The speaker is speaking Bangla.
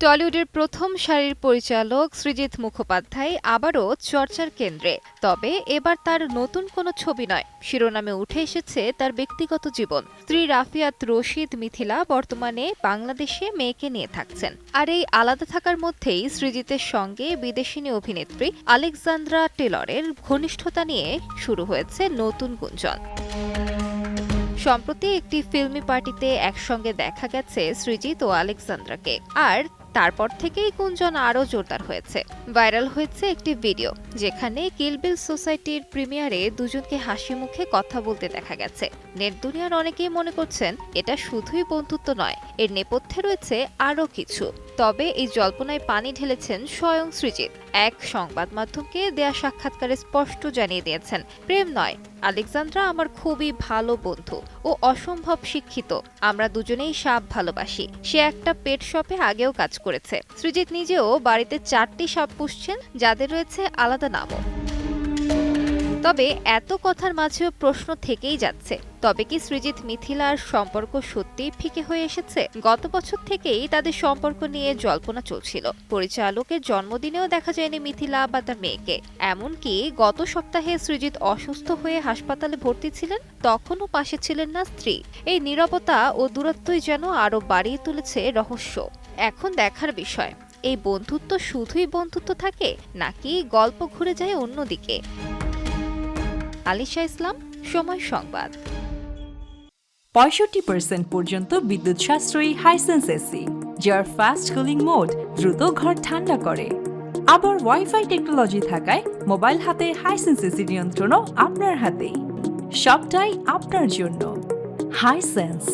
টলিউডের প্রথম সারির পরিচালক সৃজিত মুখোপাধ্যায় আবারও চর্চার কেন্দ্রে। তবে এবার তার নতুন কোনো ছবি নয়, শিরোনামে উঠে এসেছে তার ব্যক্তিগত জীবন। স্ত্রী রাফিয়াত রশিদ মিথিলা বর্তমানে বাংলাদেশে মেয়েকে নিয়ে থাকছেন। আর এই আলাদা থাকার মধ্যেই সৃজিতের সঙ্গে বিদেশিনী অভিনেত্রী আলেকজান্দ্রা টেলরের ঘনিষ্ঠতা নিয়ে শুরু হয়েছে নতুন গুঞ্জন। সম্প্রতি একটি ফিল্মি পার্টিতে একসঙ্গে দেখা গেছে সৃজিত ও আলেকজান্দ্রাকে, আর তারপর থেকেই গুঞ্জন আরও জোরদার হয়েছে। ভাইরাল হয়েছে একটি ভিডিও যেখানে কিলবিল সোসাইটির প্রিমিয়ারে দুজনকে হাসি মুখে কথা বলতে দেখা গেছে। নেট দুনিয়ার অনেকেই মনে করছেন এটা শুধুই বন্ধুত্ব নয়, এর নেপথ্যে রয়েছে আরও কিছু। তবে এই জল্পনায় পানি ঢেলেছেন স্বয়ং সৃজিত। এক সংবাদ মাধ্যমকে দেয়া সাক্ষাৎকারে স্পষ্ট জানিয়ে দিয়েছেন, প্রেম নয়, আলেকজান্দ্রা আমার খুবই ভালো বন্ধু ও অসম্ভব শিক্ষিত। আমরা দুজনেই সাপ ভালোবাসি। সে একটা পেট শপে আগেও কাজ করেছে। সৃজিত নিজেও বাড়িতে 4টি সাপ পুষছেন, যাদের রয়েছে আলাদা নামও। তবে এত কথার মাঝেও প্রশ্ন থেকেই যাচ্ছে, তবে কি সৃজিত মিথিলার সম্পর্ক সত্যিই ফিকে হয়ে এসেছে? গত বছর থেকেই তাদের সম্পর্ক নিয়ে জল্পনা চলছিল। পরিচালকের জন্মদিনেও দেখা যায়নি মিথিলা বা তার মেয়েকে। এমনকি গত সপ্তাহে সৃজিত অসুস্থ হয়ে হাসপাতালে ভর্তি ছিলেন, তখনও পাশে ছিলেন না স্ত্রী। এই নীরবতা ও দূরত্বই যেন আরো বাড়িয়ে তুলেছে রহস্য। এখন দেখার বিষয়, এই বন্ধুত্ব শুধুই বন্ধুত্ব থাকে নাকি গল্প ঘুরে যায় অন্যদিকে। আলিশা ইসলাম, সময় সংবাদ। 65% পর্যন্ত বিদ্যুৎ সাশ্রয়ী হাইসেন্স এসি, যার ফাস্ট কুলিং মোড দ্রুত ঘর ঠান্ডা করে। আবার ওয়াইফাই টেকনোলজি থাকায় মোবাইল হাতে হাইসেন্স এসি নিয়ন্ত্রণও আপনার হাতেই। সবটাই আপনার জন্য হাইসেন্স।